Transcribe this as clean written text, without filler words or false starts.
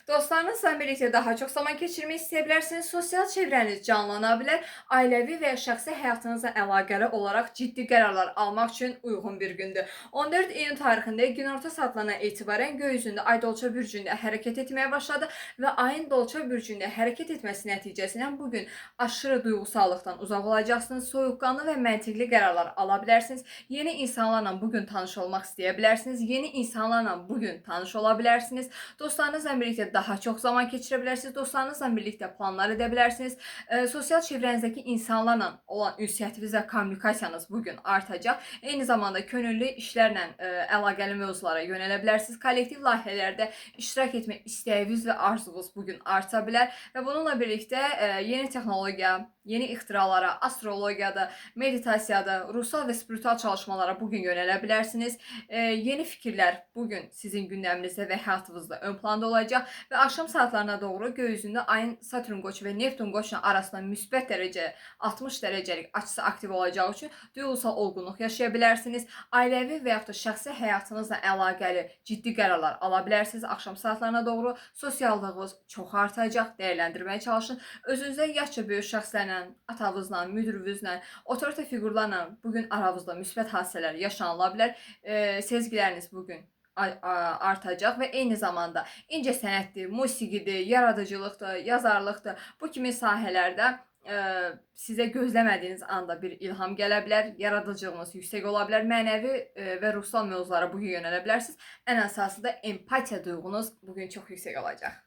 Dostlarınızla birlikte daha çok zaman keçirmək istəyə bilərsiniz, sosial çevrəniz canlana bilər, ailəvi və ya şəxsi həyatınızla əlaqəli olaraq ciddi qərarlar almaq üçün uyğun bir gündür. 14 iyun tarixində günorta saatlarına etibarən göy üzündə Ay Dolça bürcündə hərəkət etməyə başladı və ayın Dolça bürcündə hərəkət etməsi nəticəsində bu gün aşırı duyğusallıqdan uzaq olacaqsınız, soyuqqanlı və məntiqli qərarlar ala bilərsiniz. Yeni insanlarla bu gün tanış olmaq istəyə bilərsiniz, yeni insanlarla bu gün tanış ola bilərsiniz. Dostlarınızla birlikdə daha çox zaman keçirə bilərsiniz. Dostlarınızla birlikdə planlar edə bilərsiniz. Sosial çevrənizdəki insanlarla olan ünsiyyətiniz və kommunikasiyanız bu gün artacaq. Eyni zamanda könüllü işlərlə əlaqəli mövzulara yönələ bilərsiniz. Kollektiv layihələrdə iştirak etmək istəyiniz və arzunuz bu gün arta bilər və bununla birlikdə yeni texnologiya, yeni ixtiralara, astrologiyada, meditasiyada, ruhsal və spiritual çalışmalara bu gün yönələ bilərsiniz. Yeni fikirlər bu gün sizin gündəminizdə və həyatınızda ön planda olacaq və axşam saatlarına doğru göy üzündə ayın Saturn qoçu və Neptun qoçu arasında müsbət dərəcə 60 dərəcəlik açısı aktiv olacağı üçün duyğusal olğunluq yaşaya bilərsiniz. Ailəvi və yaxud da şəxsi həyatınızla əlaqəli ciddi qərarlar ala bilərsiniz. Axşam saatlarına doğru sosiallığınız çox artacaq, dəyərləndirməyə çalışın. Özünüzdə yaşca böyük şəxslərlə, atanızla, müdürünüzlə, otorite fiqurlarla bu gün aranızda müsbət hadisələr yaşanıla bilər. Sezgiləriniz bu gün artacaq və eyni zamanda incəsənətdir, musiqidir, yaradıcılıqdır, yazarlıqdır. Bu kimi sahələrdə sizə gözləmədiyiniz anda bir ilham gələ bilər, yaradıcılığınız yüksək ola bilər, mənəvi və ruhsal mövzulara bu gün yönələ bilərsiniz. Ən əsası da empatiya duyğunuz bu gün çox yüksək olacaq.